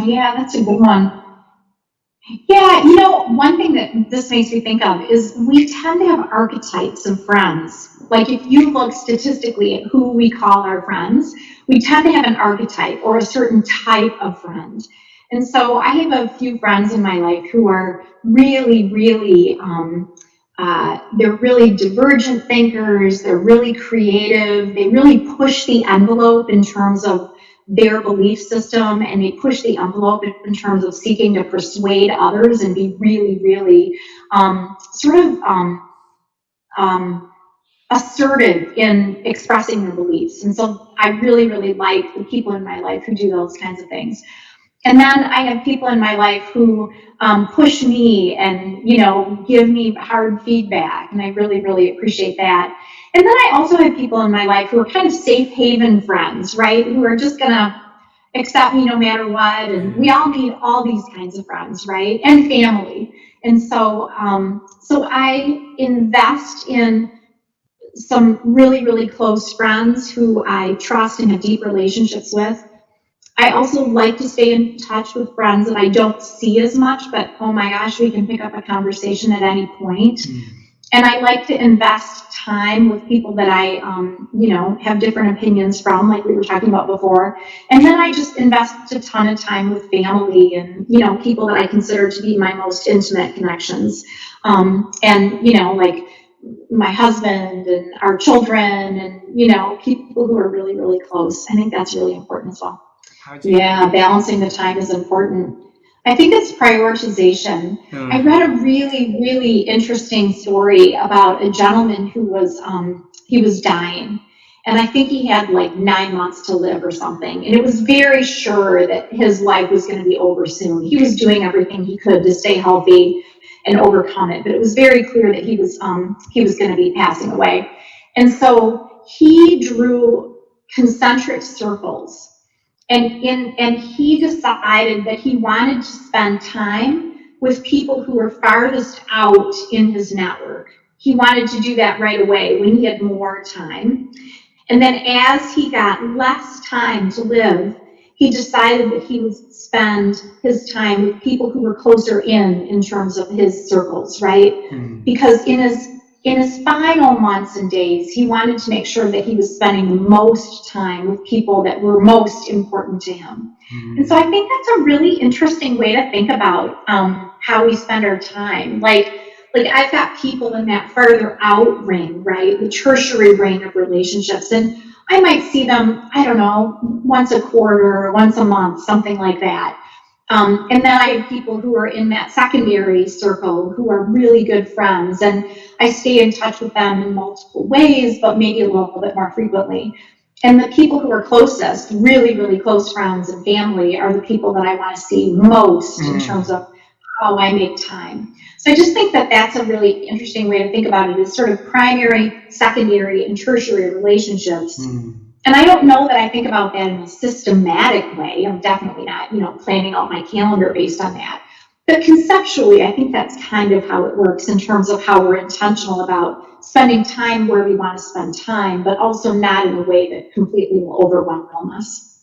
Yeah, that's a good one. Yeah, one thing that this makes me think of is we tend to have archetypes of friends. Like if you look statistically at who we call our friends, we tend to have an archetype or a certain type of friend. And so I have a few friends in my life who are really, really, they're really divergent thinkers. They're really creative. They really push the envelope in terms of their belief system, and they push the envelope in terms of seeking to persuade others and be really, really sort of assertive in expressing their beliefs. And so I really, really like the people in my life who do those kinds of things. And then I have people in my life who push me and give me hard feedback, and I really, really appreciate that. And then I also have people in my life who are kind of safe haven friends, right? Who are just gonna accept me no matter what. And we all need all these kinds of friends, right? And family. And so I invest in some really, really close friends who I trust and have deep relationships with. I also like to stay in touch with friends that I don't see as much, but oh my gosh, we can pick up a conversation at any point. And I like to invest time with people that I, have different opinions from, like we were talking about before. And then I just invest a ton of time with family and, people that I consider to be my most intimate connections. Like my husband and our children and, people who are really, really close. I think that's really important as well. Yeah, balancing the time is important. I think it's prioritization. I read a really, really interesting story about a gentleman who was he was dying, and I think he had like 9 months to live or something. And it was very sure that his life was going to be over soon. He was doing everything he could to stay healthy and overcome it, but it was very clear that he was going to be passing away. And so he drew concentric circles. And he decided that he wanted to spend time with people who were farthest out in his network. He wanted to do that right away when he had more time. And then as he got less time to live, he decided that he would spend his time with people who were closer in terms of his circles, right? Because in his final months and days, he wanted to make sure that he was spending the most time with people that were most important to him. And so I think that's a really interesting way to think about how we spend our time. Like I've got people in that further out ring, right? The tertiary ring of relationships. And I might see them, I don't know, once a quarter or once a month, something like that. And then I have people who are in that secondary circle who are really good friends, and I stay in touch with them in multiple ways, but maybe a little bit more frequently. And the people who are closest, really, really close friends and family, are the people that I want to see most in terms of how I make time. So I just think that that's a really interesting way to think about it, is sort of primary, secondary, and tertiary relationships. And I don't know that I think about that in a systematic way. I'm definitely not, planning out my calendar based on that. But conceptually, I think that's kind of how it works in terms of how we're intentional about spending time where we want to spend time, but also not in a way that completely will overwhelm us.